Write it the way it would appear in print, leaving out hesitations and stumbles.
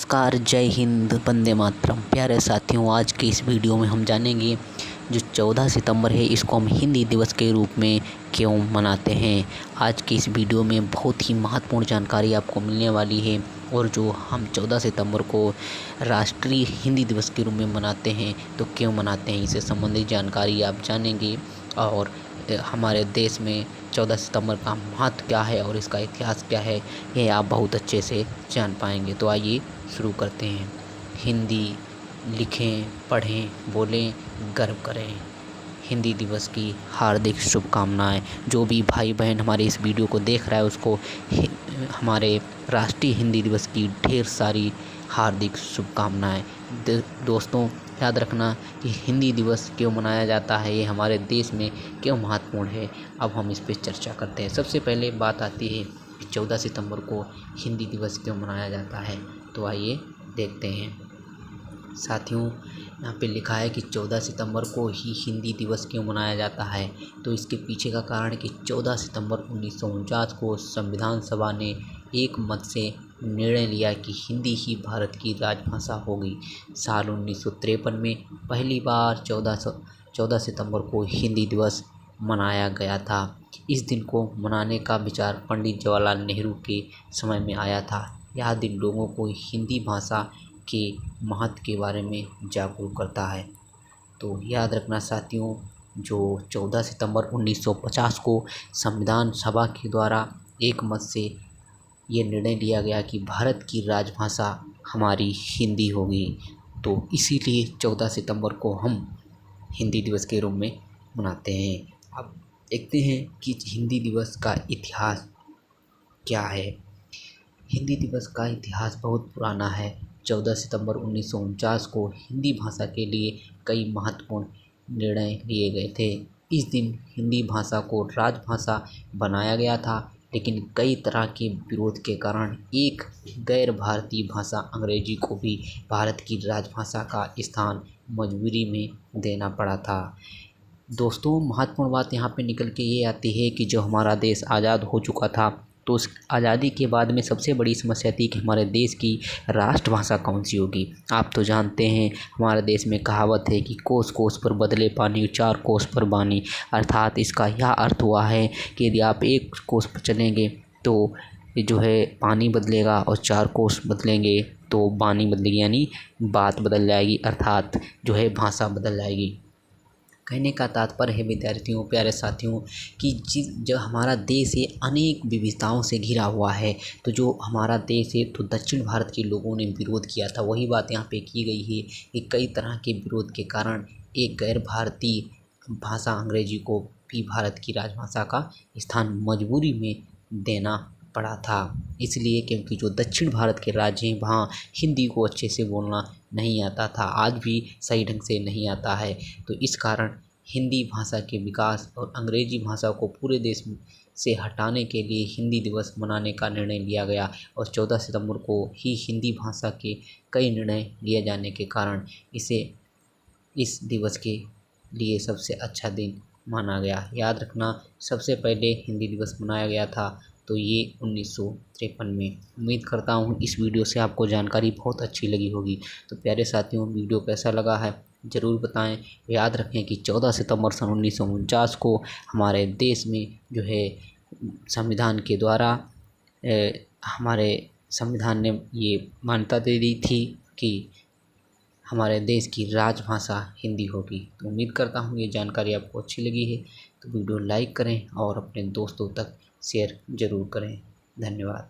नमस्कार, जय हिंद, वंदे मातरम। प्यारे साथियों, आज के इस वीडियो में हम जानेंगे जो 14 सितंबर है इसको हम हिंदी दिवस के रूप में क्यों मनाते हैं। आज की इस वीडियो में बहुत ही महत्वपूर्ण जानकारी आपको मिलने वाली है और जो हम 14 सितंबर को राष्ट्रीय हिंदी दिवस के रूप में मनाते हैं तो क्यों मनाते हैं, इससे संबंधित जानकारी आप जानेंगे। और हमारे देश में 14 सितंबर का महत्व क्या है और इसका इतिहास क्या है, ये आप बहुत अच्छे से जान पाएंगे। तो आइए शुरू करते हैं। हिंदी लिखें, पढ़ें, बोलें, गर्व करें। हिंदी दिवस की हार्दिक शुभकामनाएं। जो भी भाई बहन हमारे इस वीडियो को देख रहा है उसको हमारे राष्ट्रीय हिंदी दिवस की ढेर सारी हार्दिक शुभकामनाएं। दोस्तों, याद रखना कि हिंदी दिवस क्यों मनाया जाता है, ये हमारे देश में क्यों महत्वपूर्ण है। अब हम इस पर चर्चा करते हैं। सबसे पहले बात आती है कि 14 सितंबर को हिंदी दिवस क्यों मनाया जाता है, तो आइए देखते हैं। साथियों, यहाँ पे लिखा है कि 14 सितंबर को ही हिंदी दिवस क्यों मनाया जाता है, तो इसके पीछे का कारण है कि 14 सितंबर 1949 को संविधान सभा ने एक मत से निर्णय लिया कि हिंदी ही भारत की राजभाषा होगी। साल 1953 में पहली बार 14 सितंबर को हिंदी दिवस मनाया गया था। इस दिन को मनाने का विचार पंडित जवाहरलाल नेहरू के समय में आया था। यह दिन लोगों को हिंदी भाषा के महत्व के बारे में जागरूक करता है। तो याद रखना साथियों, जो 14 सितंबर 1950 को संविधान सभा के द्वारा एक मत से ये निर्णय लिया गया कि भारत की राजभाषा हमारी हिंदी होगी, तो इसीलिए 14 सितंबर को हम हिंदी दिवस के रूप में मनाते हैं। अब देखते हैं कि हिंदी दिवस का इतिहास क्या है। हिंदी दिवस का इतिहास बहुत पुराना है। 14 सितंबर 1949 को हिंदी भाषा के लिए कई महत्वपूर्ण निर्णय लिए गए थे। इस दिन हिंदी भाषा को राजभाषा बनाया गया था, लेकिन कई तरह के विरोध के कारण एक गैर भारतीय भाषा अंग्रेजी को भी भारत की राजभाषा का स्थान मजबूरी में देना पड़ा था। दोस्तों, महत्वपूर्ण बात यहाँ पे निकल के ये आती है कि जो हमारा देश आज़ाद हो चुका था, तो उस आज़ादी के बाद में सबसे बड़ी समस्या थी कि हमारे देश की राष्ट्रभाषा कौन सी होगी। आप तो जानते हैं, हमारे देश में कहावत है कि कोस कोस पर बदले पानी, चार कोस पर बानी। अर्थात इसका यह अर्थ हुआ है कि यदि आप एक कोस पर चलेंगे तो जो है पानी बदलेगा और चार कोस बदलेंगे तो बानी बदलेगी, यानी बात बदल जाएगी, अर्थात जो है भाषा बदल जाएगी। कहने का तात्पर्य है विद्यार्थियों, प्यारे साथियों, कि जो हमारा देश है अनेक विविधताओं से घिरा हुआ है। तो जो हमारा देश है तो दक्षिण भारत के लोगों ने विरोध किया था, वही बात यहाँ पे की गई है कि कई तरह के विरोध के कारण एक गैर भारतीय भाषा अंग्रेजी को भी भारत की राजभाषा का स्थान मजबूरी में देना पड़ा था। इसलिए क्योंकि जो दक्षिण भारत के राज्य हैं वहाँ हिंदी को अच्छे से बोलना नहीं आता था, आज भी सही ढंग से नहीं आता है। तो इस कारण हिंदी भाषा के विकास और अंग्रेजी भाषा को पूरे देश से हटाने के लिए हिंदी दिवस मनाने का निर्णय लिया गया और 14 सितंबर को ही हिंदी भाषा के कई निर्णय लिए जाने के कारण इसे इस दिवस के लिए सबसे अच्छा दिन माना गया। याद रखना, सबसे पहले हिंदी दिवस मनाया गया था तो ये 1953 में। उम्मीद करता हूँ इस वीडियो से आपको जानकारी बहुत अच्छी लगी होगी। तो प्यारे साथियों, वीडियो कैसा लगा है ज़रूर बताएं। याद रखें कि 14 सितंबर सन 1949 को हमारे देश में जो है संविधान के द्वारा हमारे संविधान ने ये मान्यता दे दी थी कि हमारे देश की राजभाषा हिंदी होगी। तो उम्मीद करता हूँ ये जानकारी आपको अच्छी लगी है, तो वीडियो लाइक करें और अपने दोस्तों तक शेयर ज़रूर करें। धन्यवाद।